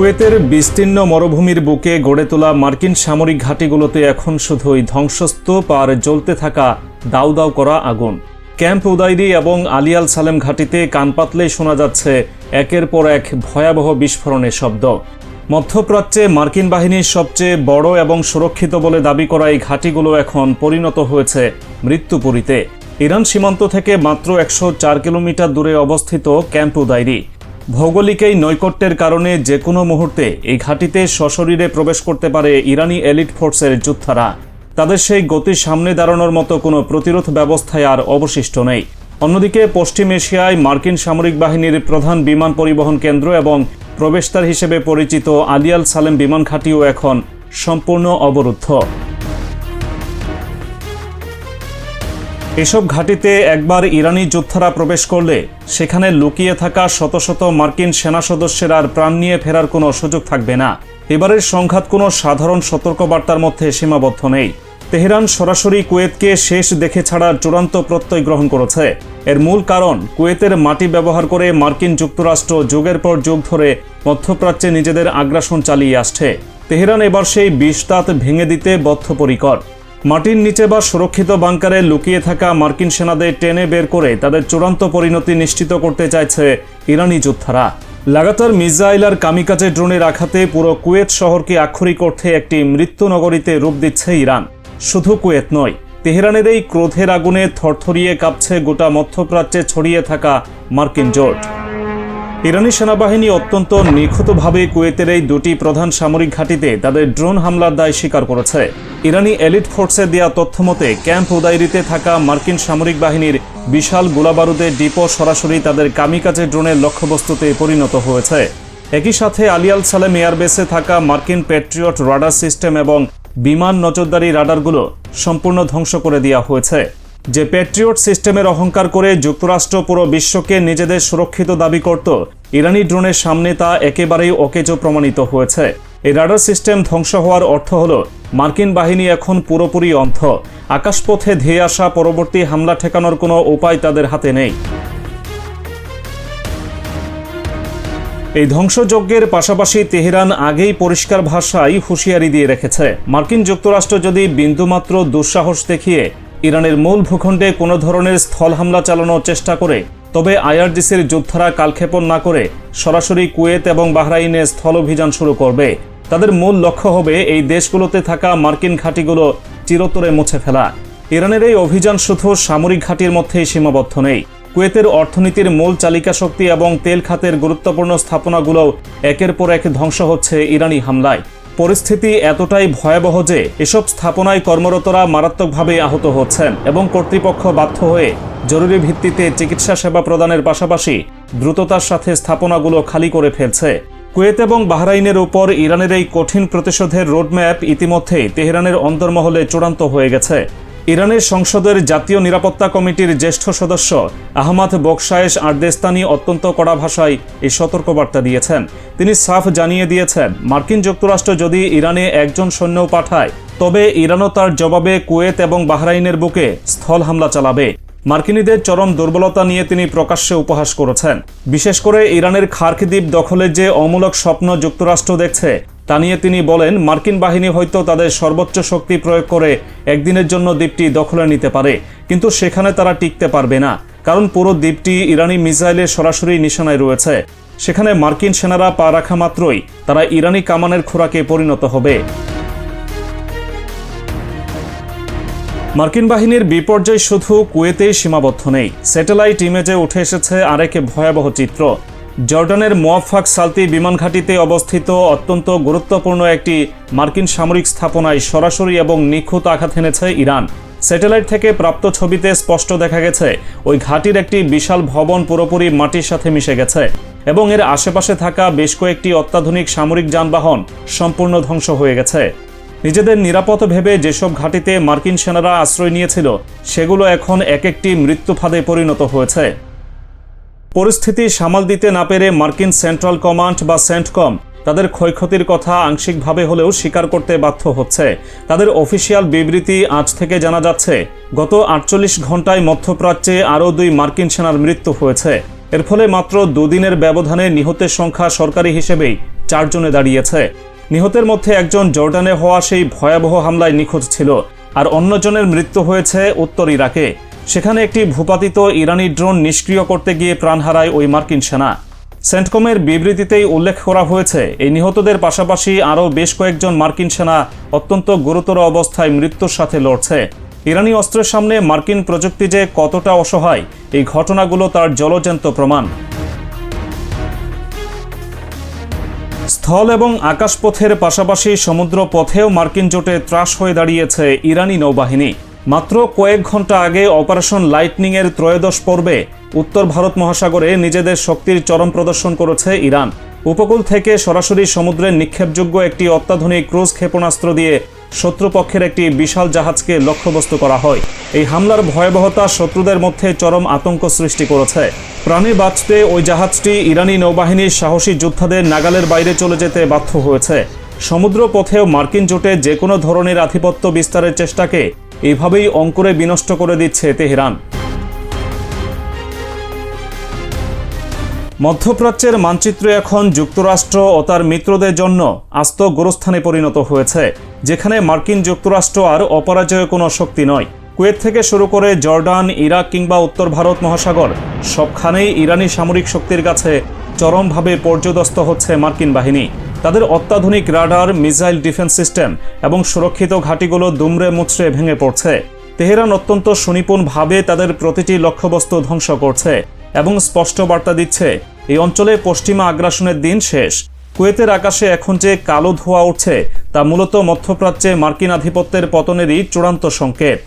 কুয়েতের বিস্তীর্ণ মরুভূমির বুকে গড়ে তোলা মার্কিন সামরিক ঘাঁটিগুলোতে এখন শুধুই ধ্বংসস্তূপ আর জ্বলতে থাকা দাউ দাউ করা আগুন। ক্যাম্প উদাইরি এবং আলী আল সালেম ঘাঁটিতে কান পাতলেই শোনা যাচ্ছে একের পর এক ভয়াবহ বিস্ফোরণের শব্দ। মধ্যপ্রাচ্যে মার্কিন বাহিনীর সবচেয়ে বড় এবং সুরক্ষিত বলে দাবি করা এই ঘাঁটিগুলো এখন পরিণত হয়েছে মৃত্যুপুরীতে। ইরান সীমান্ত থেকে মাত্র 104 কিলোমিটার দূরে অবস্থিত ক্যাম্প উদাইরি। ভৌগোলিক এই নৈকট্যের কারণে যে কোনো মুহূর্তে এই ঘাঁটিতে সশরীরে প্রবেশ করতে পারে ইরানি এলিট ফোর্সের যোদ্ধারা। তাদের সেই গতির সামনে দাঁড়ানোর মতো কোনো প্রতিরোধ ব্যবস্থায় আর অবশিষ্ট নেই। অন্যদিকে পশ্চিম এশিয়ায় মার্কিন সামরিক বাহিনীর প্রধান বিমান পরিবহন কেন্দ্র এবং প্রবেশদ্বার হিসেবে পরিচিত আলী আল সালেম বিমান ঘাঁটিও এখন সম্পূর্ণ অবরুদ্ধ। এসব ঘাঁটিতে একবার ইরানি যোদ্ধারা প্রবেশ করলে সেখানে লুকিয়ে থাকা শত শত মার্কিন সেনা সদস্যের আর প্রাণ নিয়ে ফেরার কোনো সুযোগ থাকবে না। এবারের সংঘাত কোনো সাধারণ সতর্কবার্তার মধ্যে সীমাবদ্ধ নেই। তেহরান সরাসরি কুয়েতকে শেষ দেখে ছাড়ার চূড়ান্ত প্রত্যয় গ্রহণ করেছে। এর মূল কারণ, কুয়েতের মাটি ব্যবহার করে মার্কিন যুক্তরাষ্ট্র যুগের পর যুগ ধরে মধ্যপ্রাচ্যে নিজেদের আগ্রাসন চালিয়ে আসছে। তেহরান এবার সেই বিষ-দাঁত ভেঙে দিতে বদ্ধপরিকর। মাটির নিচে বা সুরক্ষিত বাংকারে লুকিয়ে থাকা মার্কিন সেনাদের টেনে বের করে তাদের চূড়ান্ত পরিণতি নিশ্চিত করতে চাইছে ইরানি যোদ্ধারা। লাগাতার মিসাইল আর কামিকাজে ড্রোনের আঘাতে পুরো কুয়েত শহরকে আক্ষরিক অর্থে একটি মৃত্যু নগরীতে রূপ দিচ্ছে ইরান। শুধু কুয়েত নয়, তেহরানের এই ক্রোধের আগুনে থরথরিয়ে কাঁপছে গোটা মধ্যপ্রাচ্যে ছড়িয়ে থাকা মার্কিন জোট। ইরানি সেনাবাহিনী অত্যন্ত নিখুঁতভাবে কুয়েতের এই দুটি প্রধান সামরিক ঘাঁটিতে তাদের ড্রোন হামলার দায় স্বীকার করেছে। ইরানি এলিট ফোর্সে দেয়া তথ্যমতে ক্যাম্প উদাইরিতে থাকা মার্কিন সামরিক বাহিনীর বিশাল গোলাবারুদের ডিপো সরাসরি তাদের কামিকাজে ড্রোনের লক্ষ্যবস্তুতে পরিণত হয়েছে। একই সাথে আলী আল সালেম এয়ারবেসে থাকা মার্কিন প্যাট্রিয়ট রাডার সিস্টেম এবং বিমান নজরদারি রাডারগুলো সম্পূর্ণ ধ্বংস করে দেওয়া হয়েছে। যে প্যাট্রিয়ট সিস্টেমের অহংকার করে যুক্তরাষ্ট্র পুরো বিশ্বকে নিজেদের সুরক্ষিত দাবি করত, ইরানি ড্রোনের সামনে তা একেবারেই অকেজো প্রমাণিত হয়েছে। এই রাডার সিস্টেম ধ্বংস হওয়ার অর্থ হল মার্কিন বাহিনী এখন পুরোপুরি অন্ধ। আকাশপথে ধেয়ে আসা পরবর্তী হামলা ঠেকানোর কোনো উপায় তাদের হাতে নেই। এই ধ্বংসযজ্ঞের পাশাপাশি তেহরান আগেই পরিষ্কার ভাষায় হুঁশিয়ারি দিয়ে রেখেছে, মার্কিন যুক্তরাষ্ট্র যদি বিন্দুমাত্র দুঃসাহস দেখিয়ে ইরানের মূল ভূখণ্ডে কোনো ধরনের স্থল হামলা চালানোর চেষ্টা করে, তবে আইআরজিসির যোদ্ধারা কালক্ষেপণ না করে সরাসরি কুয়েত এবং বাহরাইনে স্থল অভিযান শুরু করবে। তাদের মূল লক্ষ্য হবে এই দেশগুলোতে থাকা মার্কিন ঘাঁটিগুলো চিরতরে মুছে ফেলা। ইরানের এই অভিযান শুধু সামরিক ঘাঁটির মধ্যেই সীমাবদ্ধ নেই। কুয়েতের অর্থনীতির মূল চালিকা শক্তি এবং তেল খাতের গুরুত্বপূর্ণ স্থাপনাগুলোও একের পর এক ধ্বংস হচ্ছে ইরানি হামলায়। পরিস্থিতি এতটাই ভয়াবহ যে এসব স্থাপনায় কর্মরতরা মারাত্মকভাবে আহত হচ্ছেন এবং কর্তৃপক্ষ বাধ্য হয়ে জরুরি ভিত্তিতে চিকিৎসা সেবা প্রদানের পাশাপাশি দ্রুততার সাথে স্থাপনাগুলো খালি করে ফেলছে। কুয়েত এবং বাহরাইনের উপর ইরানের এই কঠিন প্রতিশোধের রোডম্যাপ ইতিমধ্যেই তেহরানের অন্তর্মহলে চূড়ান্ত হয়ে গেছে। ইরানের সংসদের জাতীয় নিরাপত্তা কমিটির জ্যেষ্ঠ সদস্য আহমাদ বকশায়েশ আরদেস্তানি অত্যন্ত কড়া ভাষায় এই সতর্কবার্তা দিয়েছেন। তিনি সাফ জানিয়ে দিয়েছেন, মার্কিন যুক্তরাষ্ট্র যদি ইরানে একজন সৈন্যও পাঠায়, তবে ইরানও তার জবাবে কুয়েত এবং বাহরাইনের বুকে স্থল হামলা চালাবে। মার্কিনীদের চরম দুর্বলতা নিয়ে তিনি প্রকাশ্যে উপহাস করেছেন। বিশেষ করে ইরানের খার্ক দ্বীপ দখলের যে অমূলক স্বপ্ন যুক্তরাষ্ট্র দেখছে, তা নিয়ে তিনি বলেন, মার্কিন বাহিনী হয়তো তাদের সর্বোচ্চ শক্তি প্রয়োগ করে একদিনের জন্য দ্বীপটি দখলে নিতে পারে, কিন্তু সেখানে তারা টিকতে পারবে না, কারণ পুরো দ্বীপটি ইরানি মিসাইলের সরাসরি নিশানায় রয়েছে। সেখানে মার্কিন সেনারা পা রাখা মাত্রই তারা ইরানি কামানের খোরাকে পরিণত হবে। মার্কিন বাহিনীর বিপর্যয় শুধু কুয়েতেই সীমাবদ্ধ নেই। স্যাটেলাইট ইমেজে উঠে এসেছে আরেক ভয়াবহ চিত্র। জর্ডানের মুওয়াফাক সালতি বিমান ঘাঁটিতে অবস্থিত অত্যন্ত গুরুত্বপূর্ণ একটি মার্কিন সামরিক স্থাপনায় সরাসরি এবং নিখুঁত আঘাত হেনেছে ইরান। স্যাটেলাইট থেকে প্রাপ্ত ছবিতে স্পষ্ট দেখা গেছে ওই ঘাঁটির একটি বিশাল ভবন পুরোপুরি মাটির সাথে মিশে গেছে এবং এর আশেপাশে থাকা বেশ কয়েকটি অত্যাধুনিক সামরিক যানবাহন সম্পূর্ণ ধ্বংস হয়ে গেছে। নিজেদের নিরাপদ ভেবে যেসব ঘাঁটিতে মার্কিন সেনারা আশ্রয় নিয়েছিল, সেগুলো এখন এক একটি মৃত্যু ফাঁদে পরিণত হয়েছে। পরিস্থিতি সামাল দিতে না পেরে মার্কিন সেন্ট্রাল কমান্ড বা সেন্টকম তাদের ক্ষয়ক্ষতির কথা আংশিকভাবে হলেও স্বীকার করতে বাধ্য হচ্ছে। তাদের অফিসিয়াল বিবৃতি আজ থেকে জানা যাচ্ছে, গত 48 ঘন্টায় মধ্যপ্রাচ্যে আরও 2 মার্কিন সেনার মৃত্যু হয়েছে। এর ফলে মাত্র 2 দিনের ব্যবধানে নিহতের সংখ্যা সরকারি হিসেবেই 4 জনে দাঁড়িয়েছে। নিহতের মধ্যে একজন জর্ডানে হওয়া সেই ভয়াবহ হামলায় নিখোঁজ ছিল, আর অন্যজনের মৃত্যু হয়েছে উত্তর ইরাকে। সেখানে একটি ভূপাতিত ইরানি ড্রোন নিষ্ক্রিয় করতে গিয়ে প্রাণ হারায় ওই মার্কিন সেনা। সেন্টকমের বিবৃতিতেই উল্লেখ করা হয়েছে, এই নিহতদের পাশাপাশি আরও বেশ কয়েকজন মার্কিন সেনা অত্যন্ত গুরুতর অবস্থায় মৃত্যুর সাথে লড়ছে। ইরানি অস্ত্রের সামনে মার্কিন প্রযুক্তি যে কতটা অসহায়, এই ঘটনাগুলো তার জ্বলজ্যান্ত প্রমাণ। স্থল এবং আকাশপথের পাশাপাশি সমুদ্র পথেও মার্কিন জোটে ত্রাস হয়ে দাঁড়িয়েছে ইরানি নৌবাহিনী। মাত্র কয়েক ঘন্টা আগে অপারেশন লাইটনিংয়ের 13 পর্বে উত্তর ভারত মহাসাগরে নিজেদের শক্তির চরম প্রদর্শন করেছে ইরান। উপকূল থেকে সরাসরি সমুদ্রে নিক্ষেপযোগ্য একটি অত্যাধুনিক ক্রুজ ক্ষেপণাস্ত্র দিয়ে শত্রুপক্ষের একটি বিশাল জাহাজকে লক্ষ্যবস্তু করা হয়। এই হামলার ভয়াবহতা শত্রুদের মধ্যে চরম আতঙ্ক সৃষ্টি করেছে। প্রাণে বাঁচতে ওই জাহাজটি ইরানি নৌবাহিনীর সাহসী যোদ্ধাদের নাগালের বাইরে চলে যেতে বাধ্য হয়েছে। সমুদ্র পথেও মার্কিন জোটে যে কোনো ধরনের আধিপত্য বিস্তারের চেষ্টাকে এভাবেই অঙ্কুরে বিনষ্ট করে দিচ্ছে তেহরান। মধ্যপ্রাচ্যের মানচিত্র এখন যুক্তরাষ্ট্র ও তার মিত্রদের জন্য আস্ত গোরস্থানে পরিণত হয়েছে, যেখানে মার্কিন যুক্তরাষ্ট্র আর অপরাজেয় কোনো শক্তি নয়। কুয়েত থেকে শুরু করে জর্ডান, ইরাক কিংবা উত্তর ভারত মহাসাগর, সবখানেই ইরানি সামরিক শক্তির কাছে চরমভাবে পর্যদস্ত হচ্ছে মার্কিন বাহিনী। তাদের অত্যাধুনিক রাডার, মিসাইল ডিফেন্স সিস্টেম এবং সুরক্ষিত ঘাঁটিগুলো দুমড়ে মুচড়ে ভেঙে পড়ছে। তেহরান অত্যন্ত সুনিপুণভাবে তাদের প্রতিটি লক্ষ্যবস্তু ধ্বংস করছে এবং স্পষ্ট বার্তা দিচ্ছে, এই অঞ্চলে পশ্চিমা আগ্রাসনের দিন শেষ। কুয়েতের আকাশে এখন যে কালো ধোঁয়া উঠছে তা মূলত মধ্যপ্রাচ্যে মার্কিন আধিপত্যের পতনেরই চূড়ান্ত সংকেত।